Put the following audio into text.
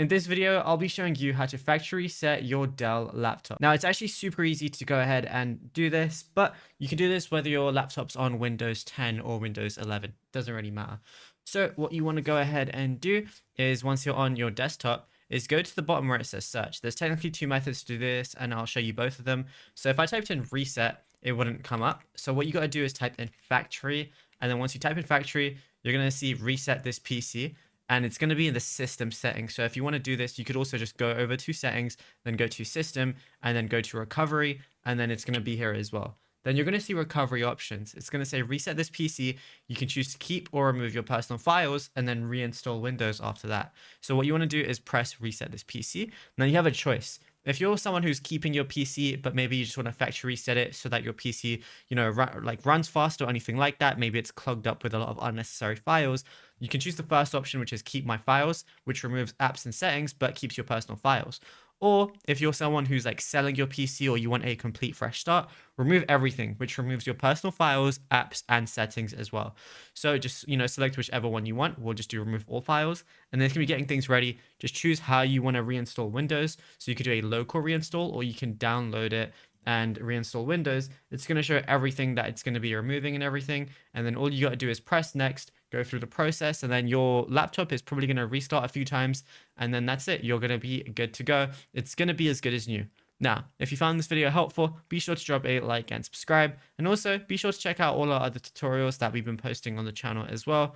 In this video, I'll be showing you how to factory reset your Dell laptop. Now, it's actually super easy to go ahead and do this, but you can do this whether your laptop's on Windows 10 or Windows 11. Doesn't really matter. So what you want to go ahead and do is once you're on your desktop, is go to the bottom where it says search. There's technically two methods to do this, and I'll show you both of them. So if I typed in reset, it wouldn't come up. So what you got to do is type in factory, and then once you type in factory, you're going to see reset this PC. And it's going to be in the system settings. So if you want to do this, you could also just go over to settings, then go to system, and then go to recovery, and then it's going to be here as well. Then you're going to see recovery options. It's going to say reset this PC. You can choose to keep or remove your personal files and then reinstall Windows after that. So what you want to do is press reset this PC. Now you have a choice. If you're someone who's keeping your PC, but maybe you just want to factory reset it so that your PC, runs faster or anything like that, maybe it's clogged up with a lot of unnecessary files, you can choose the first option, which is keep my files, which removes apps and settings, but keeps your personal files. Or if you're someone who's like selling your PC or you want a complete fresh start, remove everything, which removes your personal files, apps, and settings as well. So just, select whichever one you want. We'll just do remove all files. And then it's going to be getting things ready. Just choose how you want to reinstall Windows. So you could do a local reinstall or you can download it and reinstall Windows. It's going to show everything that it's going to be removing and everything. And then all you got to do is press next, go through the process, and then your laptop is probably going to restart a few times. And then that's it. You're going to be good to go. It's going to be as good as new. Now, if you found this video helpful, be sure to drop a like and subscribe. And also be sure to check out all our other tutorials that we've been posting on the channel as well.